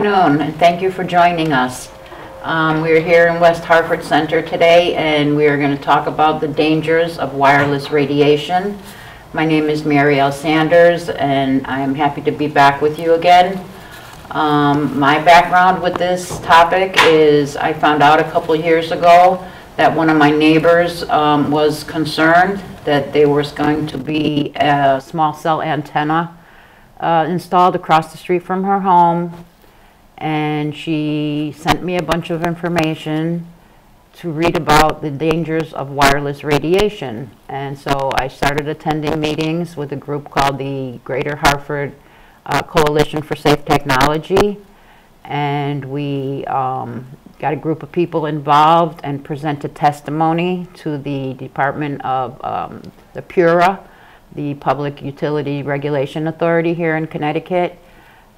afternoon, and thank you for joining us. We're here in West Hartford Center today, and we are going to talk about the dangers of wireless radiation. My name is Mary L. Sanders, and I am happy to be back with you again. My background with this topic is I found out a couple years ago that one of my neighbors was concerned that there was going to be a small cell antenna installed across the street from her home, and she sent me a bunch of information to read about the dangers of wireless radiation. And so I started attending meetings with a group called the Greater Hartford Coalition for Safe Technology, and we got a group of people involved and presented testimony to the Department of the PURA, the Public Utility Regulation Authority here in Connecticut,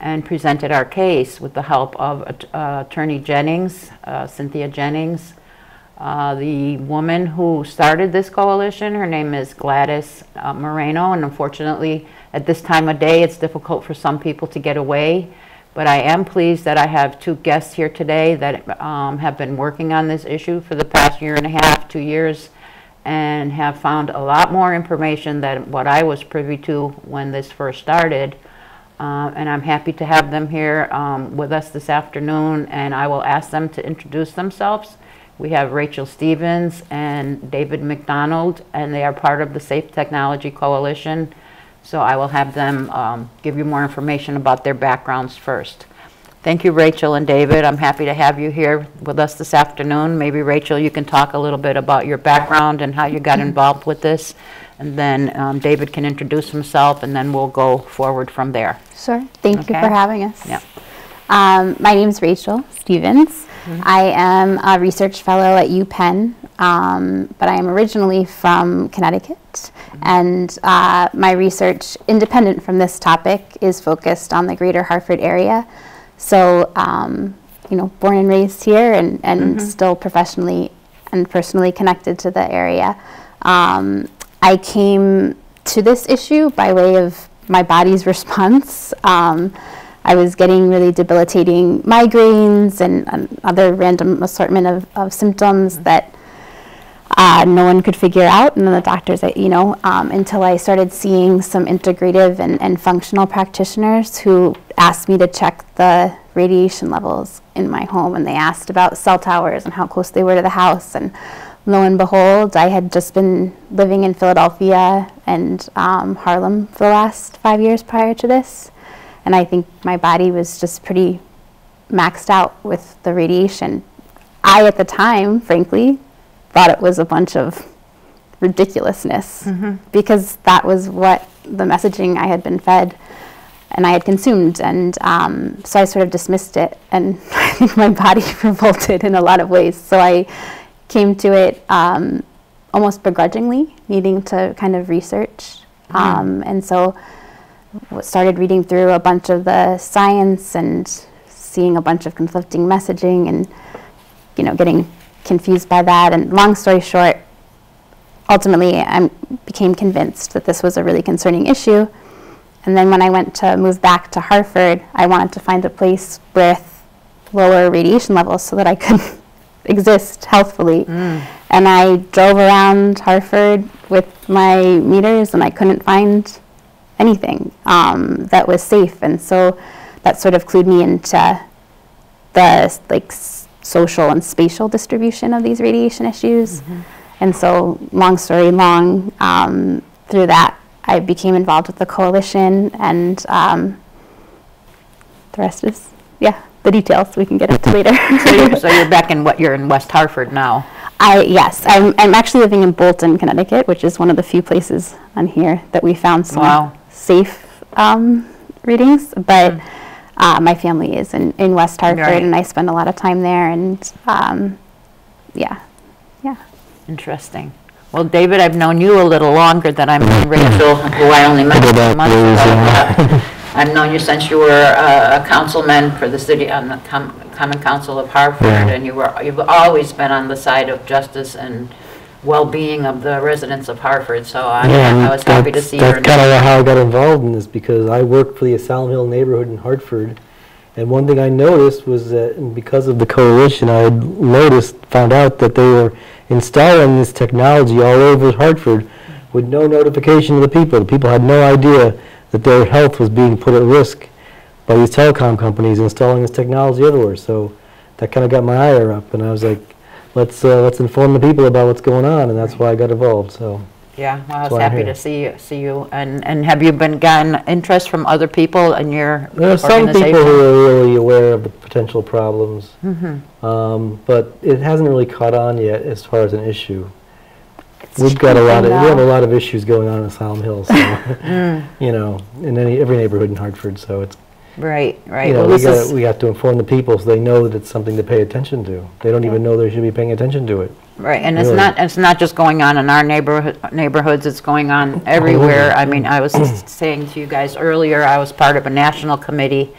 and presented our case with the help of Attorney Jennings, Cynthia Jennings. The woman who started this coalition, her name is Gladys Moreno, and unfortunately at this time of day it's difficult for some people to get away. But I am pleased that I have two guests here today that have been working on this issue for the past year and a half, 2 years, and have found a lot more information than what I was privy to when this first started. And I'm happy to have them here with us this afternoon, and I will ask them to introduce themselves. We have Rachel Stevens and David McDonald, and they are part of the Safe Technology Coalition. So I will have them give you more information about their backgrounds first. Thank you, Rachel and David. I'm happy to have you here with us this afternoon. Maybe, Rachel, you can talk a little bit about your background and how you got involved with this. And then David can introduce himself, and then we'll go forward from there. Sure. Thank you for having us. Yeah. My name is Rachel Stevens. I am a research fellow at UPenn, but I am originally from Connecticut. And my research, independent from this topic, is focused on the Greater Hartford area. So, you know, born and raised here, and still professionally and personally connected to the area. I came to this issue by way of my body's response. I was getting really debilitating migraines and other random assortment of symptoms that no one could figure out, and then the doctors, you know, until I started seeing some integrative and functional practitioners who asked me to check the radiation levels in my home, and they asked about cell towers and how close they were to the house. And lo and behold, I had just been living in Philadelphia and Harlem for the last 5 years prior to this, and I think my body was just pretty maxed out with the radiation. I, at the time, frankly, thought it was a bunch of ridiculousness, because that was what the messaging I had been fed and I had consumed, and so I sort of dismissed it, and I think my body revolted in a lot of ways. So I came to it almost begrudgingly, needing to kind of research, and so started reading through a bunch of the science and seeing a bunch of conflicting messaging, and, you know, getting confused by that. And long story short, ultimately I became convinced that this was a really concerning issue. And then when I went to move back to Hartford, I wanted to find a place with lower radiation levels so that I could exist healthfully. And I drove around Hartford with my meters, and I couldn't find anything that was safe. And so that sort of clued me into the social and spatial distribution of these radiation issues. And so, long story long, through that I became involved with the coalition, and the rest is, the details we can get into later. So you're back in you're in West Hartford now? Yes, I'm actually living in Bolton, Connecticut, which is one of the few places on here that we found some safe readings, but my family is in West Hartford, and I spend a lot of time there, and yeah. Interesting. Well, David, I've known you a little longer than I've known Rachel, who I only met a month ago. I've known you since you were a councilman for the city on the Common Council of Hartford, and you've always been on the side of justice and well-being of the residents of Hartford. So I was happy to see you. That's kind of how I got involved in this, because I worked for the Asylum Hill neighborhood in Hartford, And one thing I noticed was that, and because of the coalition, I had found out that they were installing this technology all over Hartford with no notification to the people. The people had no idea that their health was being put at risk by these telecom companies installing this technology everywhere. So that kind of got my ire up, and I was like, let's inform the people about what's going on, and that's why I got involved. So. Yeah, well, I was why I'm happy here. to see you. And have you gotten interest from other people in your There are some organization? people who are really aware of the potential problems, but it hasn't really caught on yet as far as an issue. We have a lot of issues going on in Salem Hills, so, you know, in every neighborhood in Hartford. So it's, Right. you know, Well, we have to inform the people so they know that it's something to pay attention to. They don't even know they should be paying attention to it. right, and Really. it's not just going on in our neighborhoods, it's going on everywhere. I mean, I was saying to you guys earlier, I was part of a national committee,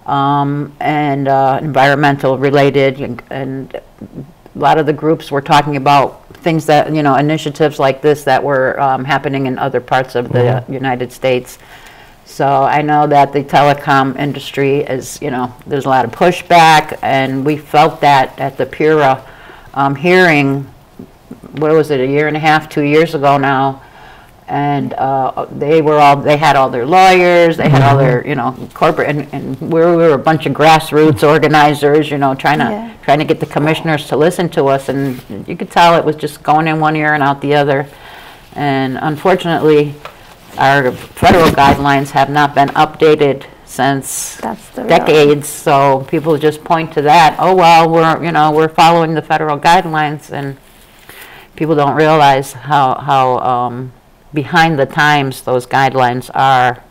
and environmental related, and a lot of the groups were talking about things that, you know, initiatives like this that were happening in other parts of the United States. So I know that the telecom industry is, you know, there's a lot of pushback, and we felt that at the PURA hearing, what was it, a year and a half, 2 years ago now, and they had all their lawyers, they had all their, you know, corporate, and we were a bunch of grassroots organizers, you know, trying to get the commissioners to listen to us, and you could tell it was just going in one ear and out the other, and unfortunately, our federal guidelines have not been updated since decades, so people just point to that. Oh, well, we're following the federal guidelines, and people don't realize how behind the times those guidelines are.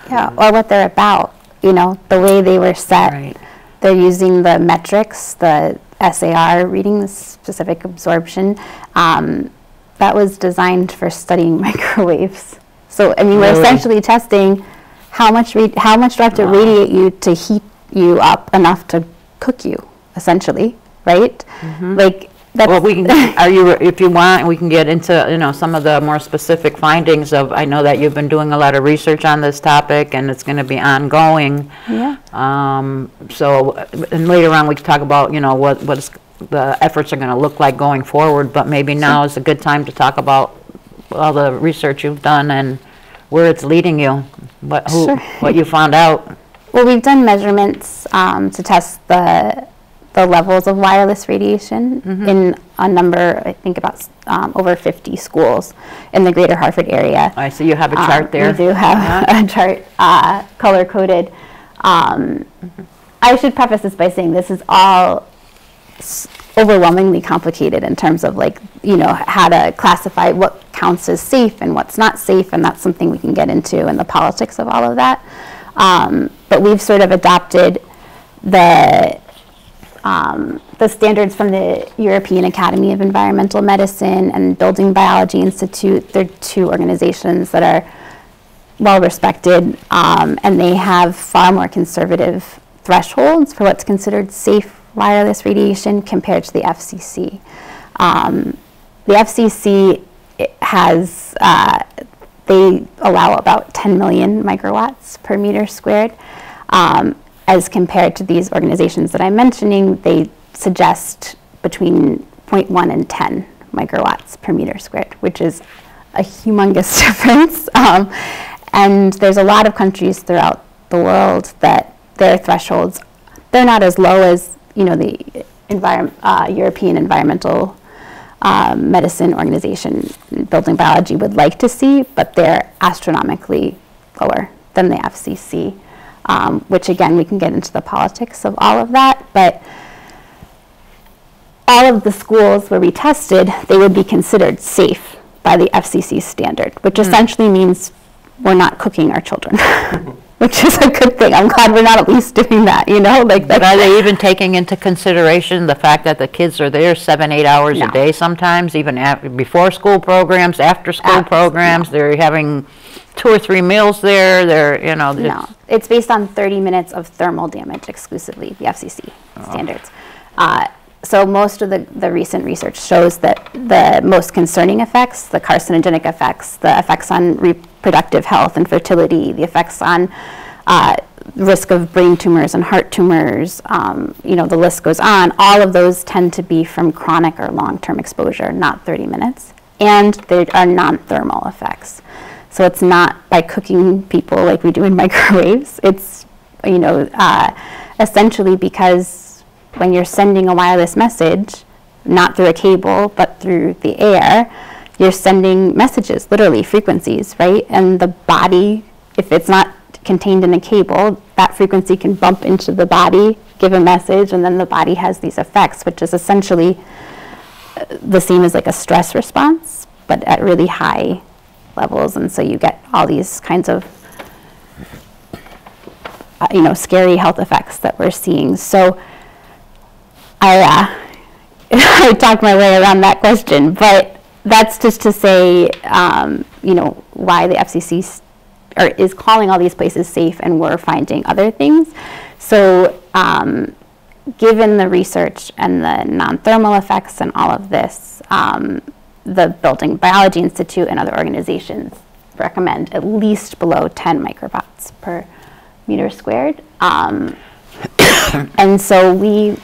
Yeah, or what they're about. You know, the way they were set. Right. They're using the metrics, the SAR reading, the specific absorption, that was designed for studying microwaves. So, I mean, we're essentially testing how much do I have to radiate you to heat you up enough to cook you, essentially, right? Like, that's Well, we can, if you want, we can get into, you know, some of the more specific findings of, I know that you've been doing a lot of research on this topic, and it's going to be ongoing. Yeah. So, and later on, we can talk about, you know, what the efforts are going to look like going forward, but maybe now is a good time to talk about all the research you've done and where it's leading you, what you found out. Well, we've done measurements to test the levels of wireless radiation in a number, I think about over 50 schools in the greater Hartford area. I see you have a chart there. We do have a chart color-coded. I should preface this by saying this is all overwhelmingly complicated in terms of, like, you know, how to classify what counts as safe and what's not safe, and that's something we can get into in the politics of all of that. But we've sort of adopted the standards from the European Academy of Environmental Medicine and Building Biology Institute. They're two organizations that are well respected, and they have far more conservative thresholds for what's considered safe wireless radiation compared to the FCC. The FCC has, they allow about 10 million microwatts per meter squared. As compared to these organizations that I'm mentioning, they suggest between 0.1 and 10 microwatts per meter squared, which is a humongous difference. And there's a lot of countries throughout the world that their thresholds, they're not as low as, you know, the European Environmental Medicine Organization, Building Biology would like to see, but they're astronomically lower than the FCC. Which, again, we can get into the politics of all of that, but all of the schools where we tested, they would be considered safe by the FCC standard, which essentially means we're not cooking our children, which is a good thing. I'm glad we're not at least doing that, you know? Like, but are they even taking into consideration the fact that the kids are there 7-8 hours a day sometimes, even before school programs, after school programs, they're having 2 or 3 meals there, they're, you know. No, it's based on 30 minutes of thermal damage exclusively, the FCC standards. So most of the recent research shows that the most concerning effects, the carcinogenic effects, the effects on reproductive health and fertility, the effects on risk of brain tumors and heart tumors, the list goes on. All of those tend to be from chronic or long-term exposure, not 30 minutes. And there are non-thermal effects. So it's not by cooking people like we do in microwaves. It's, essentially because when you're sending a wireless message, not through a cable, but through the air, you're sending messages, literally frequencies, right? And the body, if it's not contained in a cable, that frequency can bump into the body, give a message, and then the body has these effects, which is essentially the same as like a stress response, but at really high levels. And so you get all these kinds of scary health effects that we're seeing. So I talked my way around that question, but that's just to say, why the FCC is calling all these places safe, and we're finding other things. So given the research and the non-thermal effects and all of this, the Building Biology Institute and other organizations recommend at least below 10 microbots per meter squared. And so we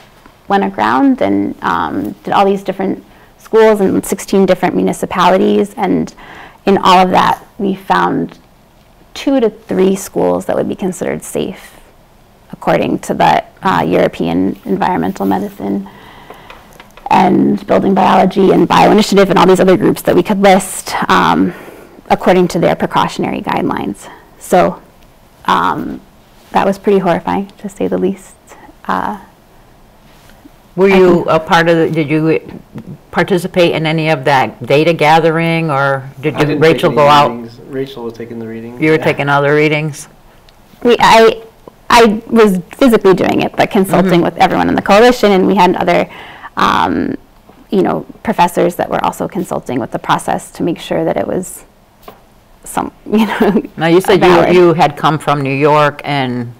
went around and did all these different schools in 16 different municipalities, and in all of that we found 2 to 3 schools that would be considered safe according to the European Environmental Medicine and Building Biology and Bioinitiative and all these other groups that we could list according to their precautionary guidelines. So that was pretty horrifying, to say the least. Were you a part of did you participate in any of that data gathering, or did you, Rachel, go out? Rachel was taking the readings. You were taking other readings? I was physically doing it, but consulting with everyone in the coalition, and we had other professors that were also consulting with the process to make sure that it was Now you said you had come from New York and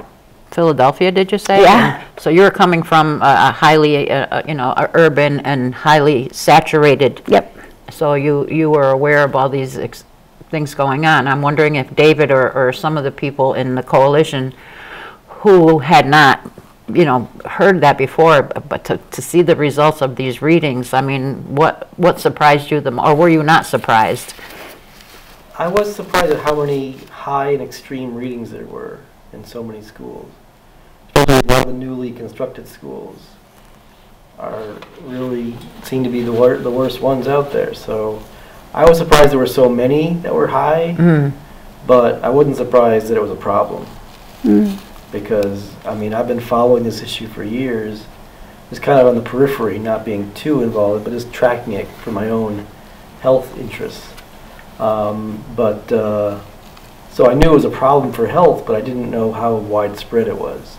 Philadelphia, did you say? Yeah. And so you're coming from a highly, urban and highly saturated. Yep. So you were aware of all these things going on. I'm wondering if David or some of the people in the coalition who had not, heard that before, but to see the results of these readings, I mean, what surprised you or were you not surprised? I was surprised at how many high and extreme readings there were in so many schools. Especially a lot of the newly constructed schools seem to be the worst ones out there. So I was surprised there were so many that were high, but I wasn't surprised that it was a problem. Because, I've been following this issue for years, just kind of on the periphery, not being too involved, but just tracking it for my own health interests. So I knew it was a problem for health, but I didn't know how widespread it was.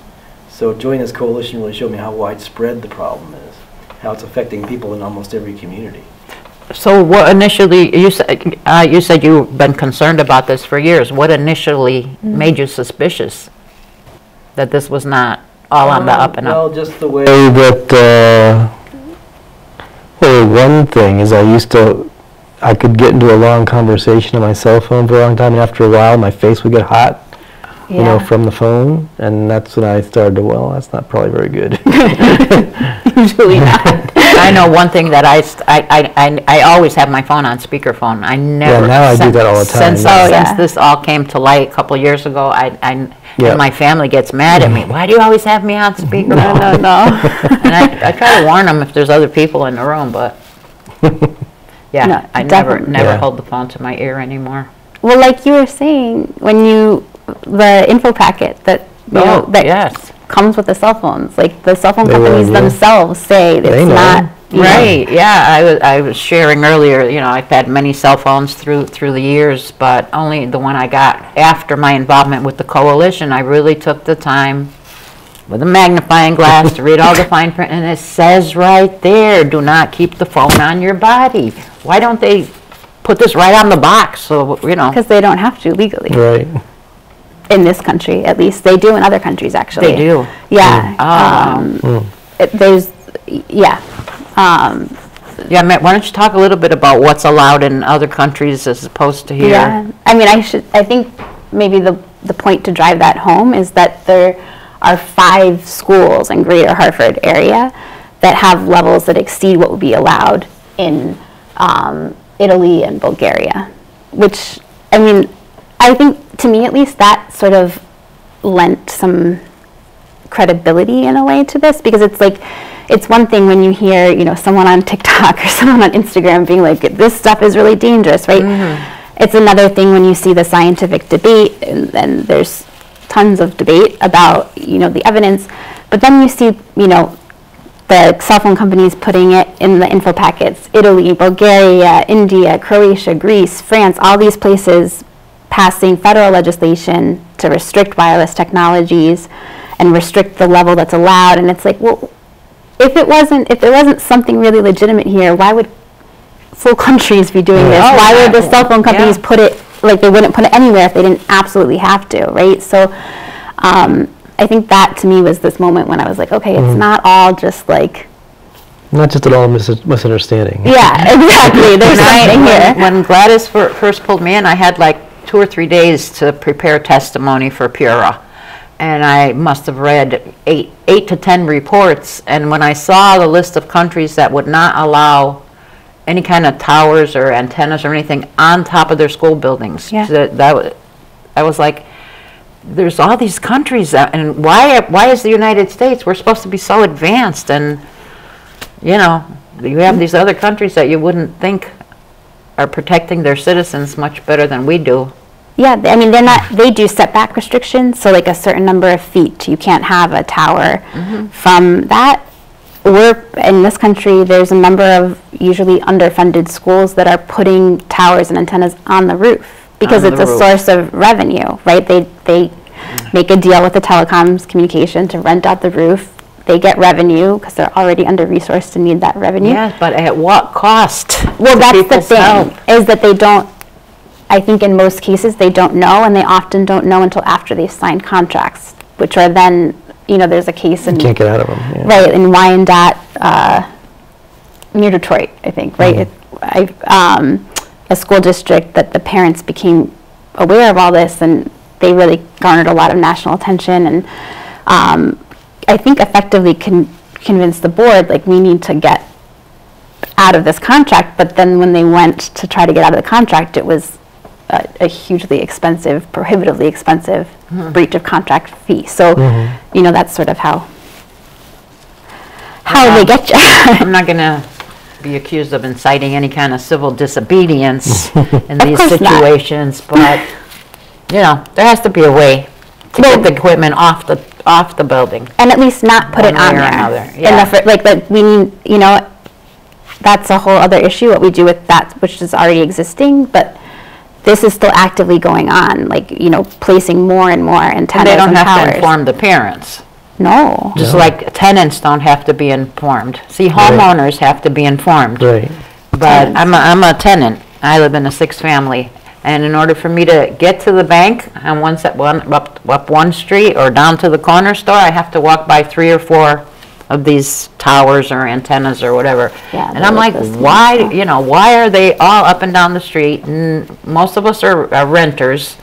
So joining this coalition really showed me how widespread the problem is, how it's affecting people in almost every community. So what initially, you said you've been concerned about this for years. What initially made you suspicious that this was not all on the up and up? Well, just the way that, one thing is I could get into a long conversation on my cell phone for a long time, and after a while my face would get hot, from the phone, and that's when I started to, that's not probably very good. Usually not. I know one thing that I always have my phone on speakerphone. I never. Yeah, now I do that all the time. Since this all came to light a couple of years ago, and my family gets mad at me. Why do you always have me on speakerphone? No. And I try to warn them if there's other people in the room, but I never hold the phone to my ear anymore. Well, like you were saying, the info packet that comes with the cell phones, like the cell phone companies themselves say it's not right. Yeah, I was sharing earlier. I've had many cell phones through the years, but only the one I got after my involvement with the coalition. I really took the time with a magnifying glass to read all the fine print, and it says right there, do not keep the phone on your body. Why don't they put this right on the box? So because they don't have to legally. Right. In this country, at least. They do in other countries, actually. They do? Yeah. Why don't you talk a little bit about what's allowed in other countries as opposed to here? Yeah. I think maybe the the point to drive that home is that there are 5 schools in greater Hartford area that have levels that exceed what would be allowed in Italy and Bulgaria, which, I mean, I think, to me at least, that sort of lent some credibility in a way to this, because it's like, it's one thing when you hear, you know, someone on TikTok or someone on Instagram being like, this stuff is really dangerous, right? It's another thing when you see the scientific debate, and there's tons of debate about, you know, the evidence, but then you see, you know, the cell phone companies putting it in the info packets, Italy, Bulgaria, India, Croatia, Greece, France, all these places passing federal legislation to restrict wireless technologies and restrict the level that's allowed. And it's like, well, if there wasn't something really legitimate here, why would full countries be doing this? Why would the cell phone companies put it, like they wouldn't put it anywhere if they didn't absolutely have to, right? So I think that to me was this moment when I was like, okay, it's not all just like... Not just at all misunderstanding. Yeah, exactly. There's something here. When Gladys first pulled me in, I had like 2 or 3 days to prepare testimony for PURA. And I must have read 8 to 10 reports. And when I saw the list of countries that would not allow any kind of towers or antennas or anything on top of their school buildings, I was like, there's all these countries, and why is the United States? We're supposed to be so advanced, and you know, you have these other countries that you wouldn't think are protecting their citizens much better than we do. Yeah, I mean, they do setback restrictions, so like a certain number of feet, you can't have a tower. From that, in this country, there's a number of usually underfunded schools that are putting towers and antennas on the roof because it's a source of revenue, right? They make a deal with the telecoms communication to rent out the roof. They get revenue because they're already under-resourced and need that revenue. Yes, but at what cost? Well, that's the thing, is that they don't, I think in most cases, they don't know, and they often don't know until after they've signed contracts, which are then, you know, there's a case in... You can't get out of them. Yeah. Right, in Wyandotte, near Detroit, I think, right? A school district that the parents became aware of all this, and they really garnered a lot of national attention, and I think effectively convinced the board, like, we need to get out of this contract. But then when they went to try to get out of the contract, it was a hugely expensive, prohibitively expensive breach of contract fee. So, you know, that's sort of how they get you. I'm not going to be accused of inciting any kind of civil disobedience in these situations, but, you know, there has to be a way to get the equipment off the building. And at least not put it on there. Like, we need, you know, that's a whole other issue, what we do with that, which is already existing, but this is still actively going on, like, you know, placing more and more antennas and they don't have towers. to inform the parents. No. Just like tenants don't have to be informed. See, homeowners have to be informed. Right. But I'm a tenant. I live in a 6-family. And in order for me to get to the bank on up one street or down to the corner store, I have to walk by 3 or 4 of these towers or antennas or whatever. Yeah, and I'm like, why, you know, why are they all up and down the street? And most of us are renters.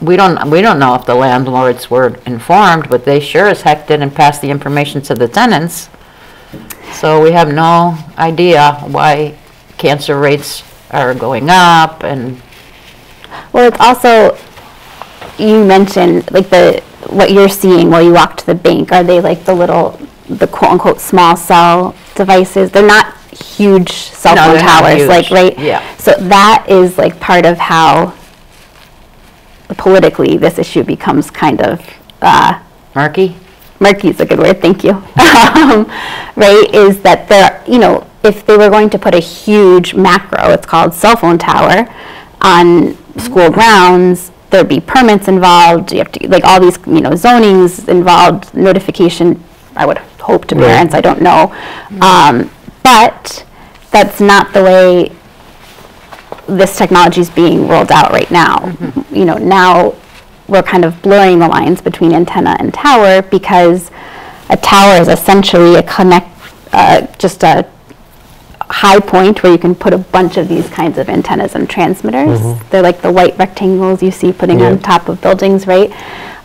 We don't know if the landlords were informed, but they sure as heck didn't pass the information to the tenants. So we have no idea why cancer rates are going up. And well, it's also, you mentioned like what you're seeing while you walk to the bank. Are they like the quote unquote small cell devices? They're not huge cell phone towers, like, right? Yeah. So that is like part of how politically this issue becomes kind of murky. Murky is a good word, thank you. Right, is that there, you know, if they were going to put a huge macro, it's called cell phone tower, on school grounds, there'd be permits involved. You have to, like, all these, you know, zonings involved, notification, I would hope, to parents, I don't know. But that's not the way this technology is being rolled out right now. You know, now we're kind of blurring the lines between antenna and tower, because a tower is essentially just a high point where you can put a bunch of these kinds of antennas and transmitters. They're like the white rectangles you see putting on top of buildings, right?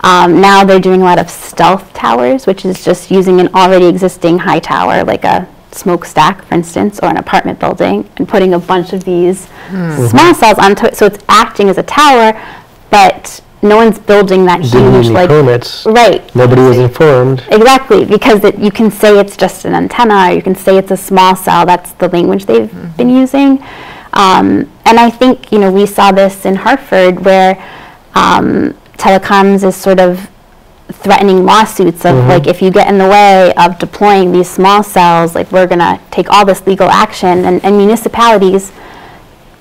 Now they're doing a lot of stealth towers, which is just using an already existing high tower, like a smokestack, for instance, or an apartment building, and putting a bunch of these small cells onto it. So it's acting as a tower, but no one's building that Didn't huge, need like, permits. right. Nobody was informed. Exactly, because you can say it's just an antenna, or you can say it's a small cell. That's the language they've been using. And I think, we saw this in Hartford where telecoms is sort of threatening lawsuits of like, if you get in the way of deploying these small cells, like, we're going to take all this legal action. And municipalities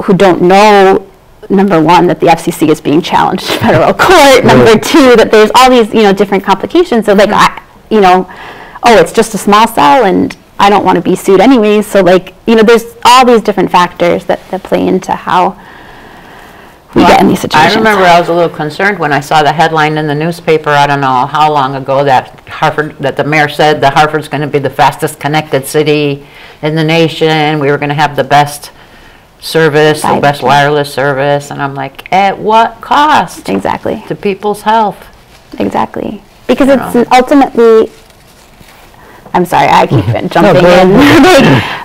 who don't know, number one, that the FCC is being challenged in federal court. Number two, that there's all these, different complications. So like, oh, it's just a small cell and I don't want to be sued anyways. So like, there's all these different factors that play into how we get in these situations. I remember I was a little concerned when I saw the headline in the newspaper, I don't know how long ago, that the mayor said that Hartford's going to be the fastest connected city in the nation. We were going to have the best service, the best wireless service, and I'm like, at what cost? Exactly. To people's health. Exactly. Because it's ultimately, I'm sorry, I keep jumping in.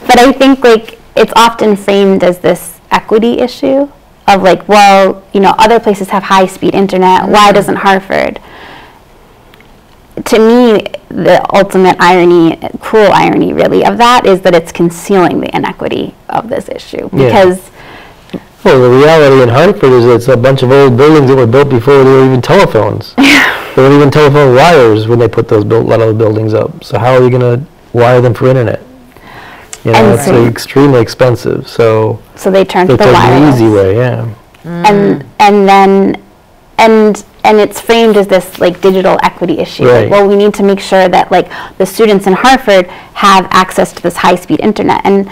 But I think like it's often framed as this equity issue of like, well, other places have high-speed internet. Why doesn't Hartford? To me, the ultimate irony, cruel irony really, of that is that it's concealing the inequity of this issue. Because well, the reality in Hartford is it's a bunch of old buildings that were built before there were even telephones. There weren't even telephone wires when they put those a lot of the buildings up. So how are you going to wire them for internet? It's extremely expensive. So they turned to the the wireless. easy way, yeah. And it's framed as this like digital equity issue. Right. Like, well, we need to make sure that like the students in Hartford have access to this high-speed internet. And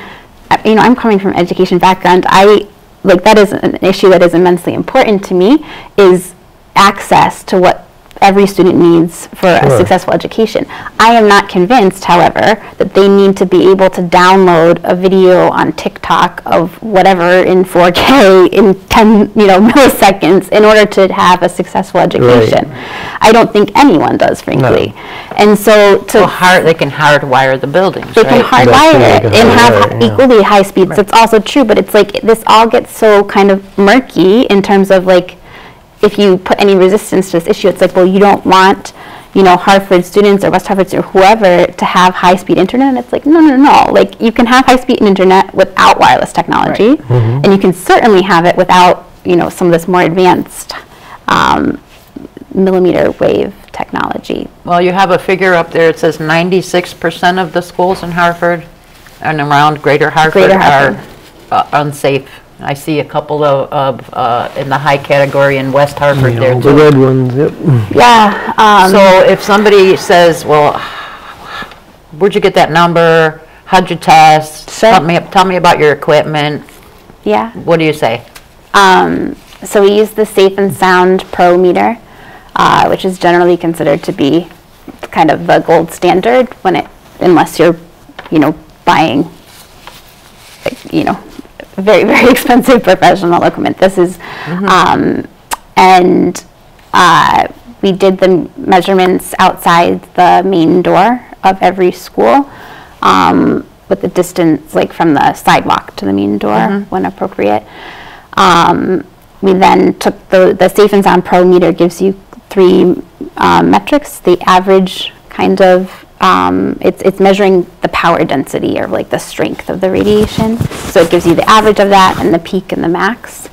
I'm coming from an education background. That is an issue that is immensely important to me, is access to what every student needs for a successful education. I am not convinced, however, that they need to be able to download a video on TikTok of whatever in 4K in 10 milliseconds in order to have a successful education. I don't think anyone does, frankly. And so they can hardwire the buildings. They can hardwire it and have equally high speeds. That's also true, but it's like this all gets so kind of murky in terms of like, if you put any resistance to this issue, it's like, well, you don't want, Hartford students or West Hartford students or whoever to have high-speed internet. And it's like, no. Like, you can have high-speed internet without wireless technology, and you can certainly have it without, some of this more advanced millimeter wave technology. Well, you have a figure up there. It says 96% of the schools in Hartford and around Greater Hartford are unsafe. I see a couple of in the high category in West Hartford there The too. red ones, yep. Yeah. So if somebody says, well, where'd you get that number? How'd you test? Sure. Tell me about your equipment. Yeah. What do you say? So we use the Safe and Sound Pro meter, which is generally considered to be kind of the gold standard unless you're, buying, very, very expensive professional equipment. This is, and we did the measurements outside the main door of every school with the distance like from the sidewalk to the main door when appropriate. We then took the Safe and Sound Pro meter gives you 3 metrics. The average kind of it's measuring the power density or like the strength of the radiation. So it gives you the average of that and the peak and the max.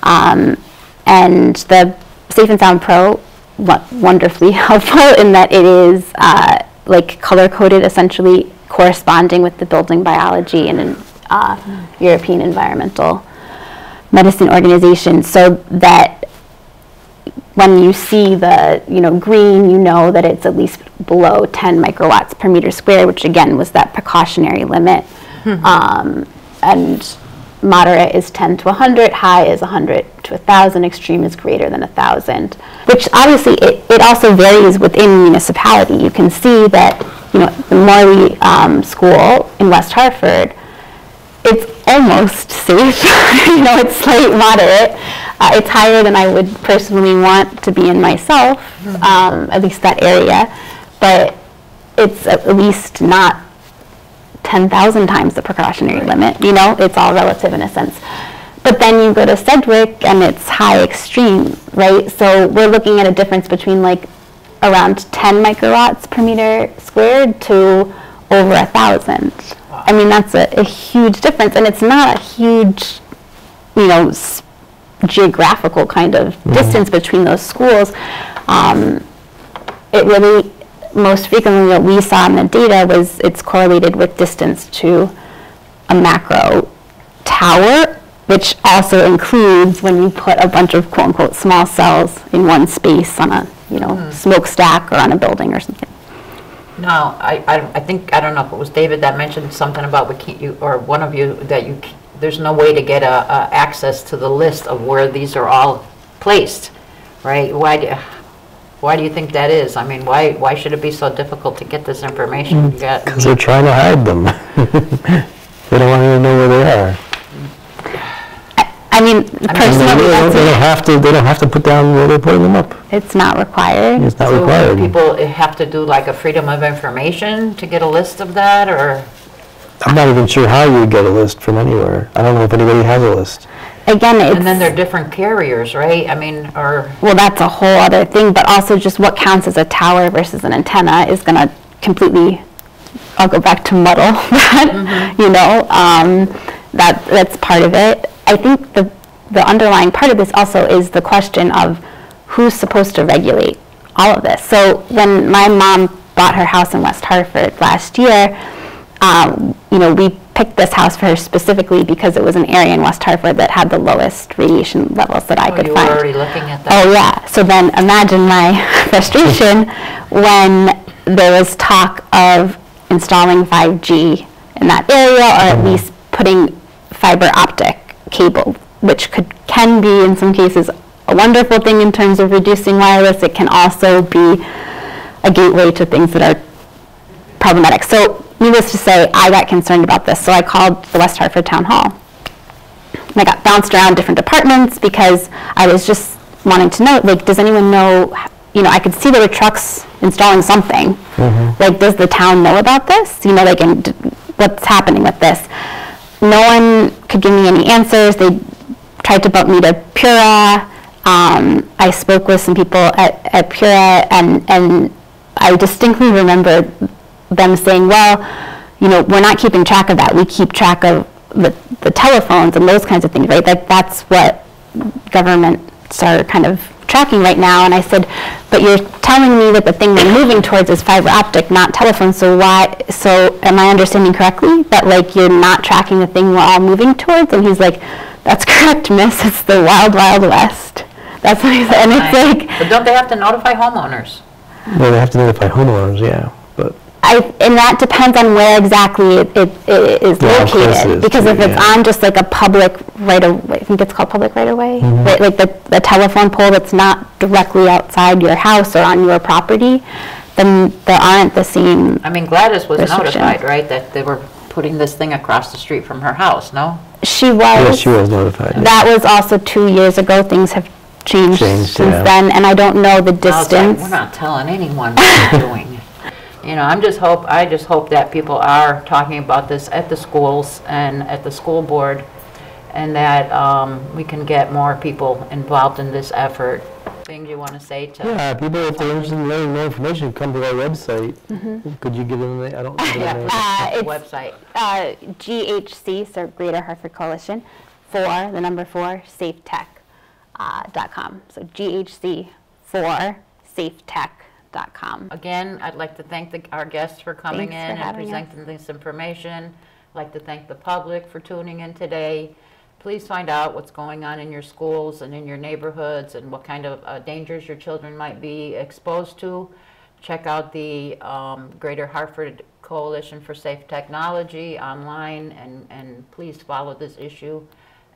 And the Safe and Sound Pro, wonderfully helpful in that it is like color coded, essentially corresponding with the building biology and European Environmental Medicine Organization, so that when you see the green, you know that it's at least below 10 microwatts per meter square, which again was that precautionary limit. And moderate is 10 to 100, high is 100 to 1,000, extreme is greater than 1,000. Which obviously it also varies within municipality. You can see that the Morley School in West Hartford, it's almost safe. You know, it's slight moderate. It's higher than I would personally want to be in myself, at least that area. But it's at least not 10,000 times the precautionary limit. You know, it's all relative in a sense. But then you go to Sedgwick and it's high extreme, right? So we're looking at a difference between like around 10 microwatts per meter squared to over 1,000. I mean, that's a huge difference, and it's not a huge, you know, geographical kind of distance between those schools. It really, most frequently what we saw in the data was it's correlated with distance to a macro tower, which also includes when you put a bunch of quote unquote small cells in one space on a, you know, smokestack or on a building or something. No, I think, I don't know if it was David that mentioned something about or one of you, that there's no way to get access to the list of where these are all placed, right? Why do you think that is? I mean, why should it be so difficult to get this information? Because they're trying to hide them. They don't want you to know where they are. I mean, personally, they don't have to put down where they're putting them up. It's not required. It's not So required. people have to do like a freedom of information to get a list of that, or? I'm not even sure how you would get a list from anywhere. I don't know if anybody has a list. Again, it's... And then they're different carriers, right? I mean, or... Well, that's a whole other thing, but also just what counts as a tower versus an antenna is going to completely, I'll go back to muddle that, you know, that's part of it. I think the underlying part of this also is the question of who's supposed to regulate all of this. So when my mom bought her house in West Hartford last year, you know, we picked this house for her specifically because it was an area in West Hartford that had the lowest radiation levels that I could you find. were already looking at that. Oh yeah. So then imagine my frustration when there was talk of installing 5G in that area, or at least putting fiber optic cable, which can be in some cases a wonderful thing in terms of reducing wireless. It can also be a gateway to things that are problematic. So needless to say, I got concerned about this, so I called the West Hartford Town Hall. And I got bounced around different departments because I was just wanting to know, like, does anyone know, you know, I could see there were trucks installing something. Like, does the town know about this? You know, like, and what's happening with this? No one could give me any answers. They tried to bump me to Pura. I spoke with some people at Pura, and I distinctly remember them saying, well, you know, we're not keeping track of that. We keep track of the telephones and those kinds of things, right? That's what governments are kind of tracking right now. And I said, but you're telling me that the thing we're moving towards is fiber optic, not telephone. So am I understanding correctly that, like, you're not tracking the thing we're all moving towards? And he's like, that's correct, miss. It's the wild, wild west. That's what he said. And it's like... But don't they have to notify homeowners? Well, they have to notify homeowners, yeah. But and that depends on where exactly it is located. Because if it's on just like a public right-of-way, I think it's called public right-of-way, right, like the telephone pole that's not directly outside your house or on your property, then there aren't the same... I mean, Gladys was notified, right, that they were putting this thing across the street from her house, no? She was. Yes, she was notified. That was also 2 years ago. Things have changed since then, and I don't know the distance. We're not telling anyone what we're doing. You know, I just hope that people are talking about this at the schools and at the school board, and that we can get more people involved in this effort. Things you want to say to... Yeah, people, if they're interested in learning more information, come to our website. Could you give them the... I don't know the website. GHC, so Greater Hartford Coalition, 4, the number 4, safetech.com. So GHC 4, safetech.com. Again, I'd like to thank our guests for coming in and presenting this information. I'd like to thank the public for tuning in today. Please find out what's going on in your schools and in your neighborhoods and what kind of dangers your children might be exposed to. Check out the Greater Hartford Coalition for Safe Technology online, and please follow this issue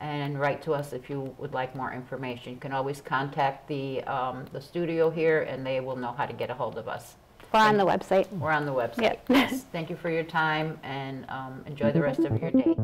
and write to us if you would like more information. You can always contact the studio here, and they will know how to get a hold of us. We're on the website. We're on the website. Yep. Yes. Thank you for your time, and enjoy the rest of your day.